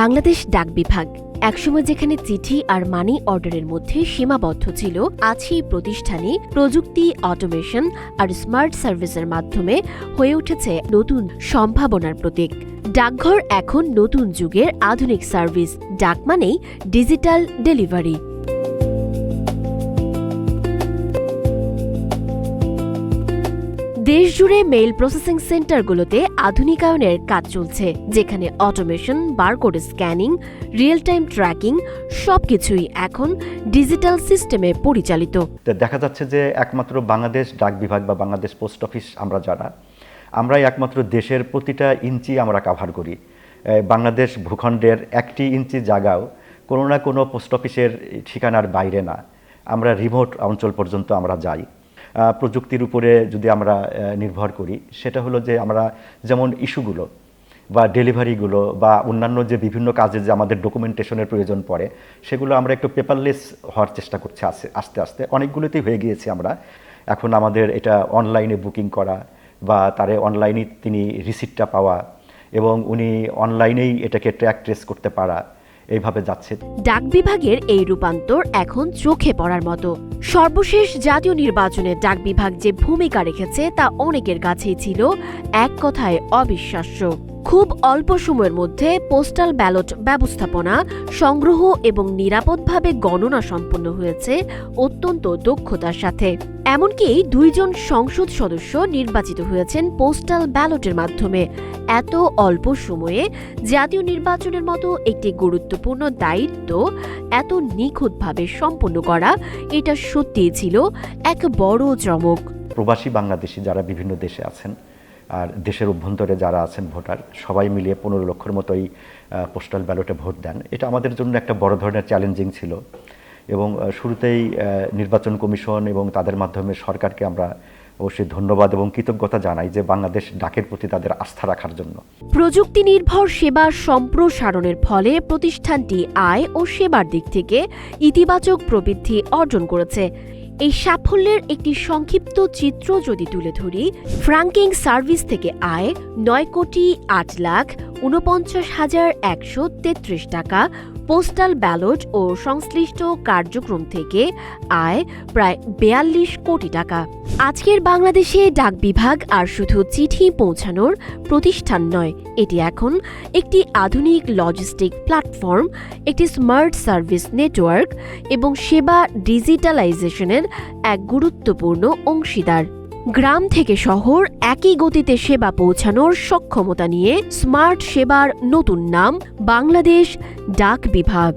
বাংলাদেশ ডাক বিভাগ একসময় যেখানে চিঠি আর মানি অর্ডারের মধ্যে সীমাবদ্ধ ছিল, আজ এই প্রতিষ্ঠানে প্রযুক্তি, অটোমেশন আর স্মার্ট সার্ভিসের মাধ্যমে হয়ে উঠেছে নতুন সম্ভাবনার প্রতীক। ডাকঘর এখন নতুন যুগের আধুনিক সার্ভিস। ডাক মানেই ডিজিটাল ডেলিভারি। দেশজুড়ে মেইল প্রসেসিং সেন্টারগুলোতে আধুনিকায়নের কাজ চলছে, যেখানে automation, barcode scanning, real time tracking সবকিছুই এখন ডিজিটাল সিস্টেমে পরিচালিত। দেখা যাচ্ছে যে একমাত্র বাংলাদেশ ডাক বিভাগ বা বাংলাদেশ পোস্ট অফিস আমরাই একমাত্র দেশের প্রতিটা ইঞ্চি আমরা কাভার করি। বাংলাদেশ ভূখণ্ডের 1 ইঞ্চি জায়গাও কোনো না কোনো পোস্ট অফিসের ঠিকানার বাইরে না। আমরা রিমোট অঞ্চল পর্যন্ত আমরা যাই। প্রযুক্তির উপরে যদি আমরা নির্ভর করি, সেটা হলো যে আমরা যেমন ইস্যুগুলো বা ডেলিভারিগুলো বা অন্যান্য যে বিভিন্ন কাজে যে আমাদের ডকুমেন্টেশনের প্রয়োজন পড়ে, সেগুলো আমরা একটু পেপারলেস হওয়ার চেষ্টা করছি আস্তে আস্তে। অনেকগুলোতেই হয়ে গিয়েছি আমরা। এখন আমাদের এটা অনলাইনে বুকিং করা বা তারে অনলাইনে তিনি রিসিপ্টটা পাওয়া এবং উনি অনলাইনেই এটাকে ট্রেস করতে পারা, এইভাবে যাচ্ছে। ডাক বিভাগের এই রূপান্তর এখন চোখে পড়ার মতো। সর্বশেষ জাতীয় নির্বাচনে ডাক বিভাগ যে ভূমিকা রেখেছে তা অনেকের কাছেই ছিল এক কথায় অবিশ্বাস্য। খুব অল্প সময়ের মধ্যে পোস্টাল ব্যালট ব্যবস্থাপনা, সংগ্রহ এবং নিরাপদভাবে গণনা সম্পন্ন হয়েছে অত্যন্ত দক্ষতার সাথে। এমনকি 2 জন সংসদ সদস্য নির্বাচিত হয়েছেন পোস্টাল ব্যালটের মাধ্যমে। এত অল্প সময়ে জাতীয় নির্বাচনের মতো একটি গুরুত্বপূর্ণ দায়িত্ব এত নিখুঁতভাবে সম্পন্ন করা, এটা সত্যিই ছিল এক বড় চমক। প্রবাসী বাংলাদেশি যারা বিভিন্ন দেশে আছেন আর দেশের অভ্যন্তরে যারা আছেন ভোটার, সবাই মিলিয়ে 15 লক্ষের মতোই পোস্টাল ব্যালটে ভোট দেন। এটা আমাদের জন্য একটা বড় ধরনের চ্যালেঞ্জিং ছিল এবং শুরুতেই নির্বাচন কমিশন এবং তাদের মাধ্যমে সরকারকে আমরা অবশ্যই ধন্যবাদ এবং কৃতজ্ঞতা জানাই যে বাংলাদেশ ডাকের প্রতি তাদের আস্থা রাখার জন্য। প্রযুক্তি নির্ভর সেবার সম্প্রসারণের ফলে প্রতিষ্ঠানটি আয় ও সেবার দিক থেকে ইতিবাচক প্রবৃদ্ধি অর্জন করেছে। এই সাফল্যের একটি সংক্ষিপ্ত চিত্র যদি তুলে ধরি, ফ্র্যাঙ্কিং সার্ভিস থেকে আয় 9,48,143 টাকা, পোস্টাল ব্যালট ও সংশ্লিষ্ট কার্যক্রম থেকে আয় প্রায় 42 কোটি টাকা। আজকের বাংলাদেশে ডাক বিভাগ আর শুধু চিঠি পৌঁছানোর প্রতিষ্ঠান নয়, এটি এখন একটি আধুনিক লজিস্টিক প্ল্যাটফর্ম, একটি স্মার্ট সার্ভিস নেটওয়ার্ক এবং সেবা ডিজিটালাইজেশনের এক গুরুত্বপূর্ণ অংশীদার। গ্রাম থেকে শহর একই গতিতে সেবা পৌঁছানোর সক্ষমতা নিয়ে স্মার্ট সেবার নতুন নাম বাংলাদেশ ডাক বিভাগ।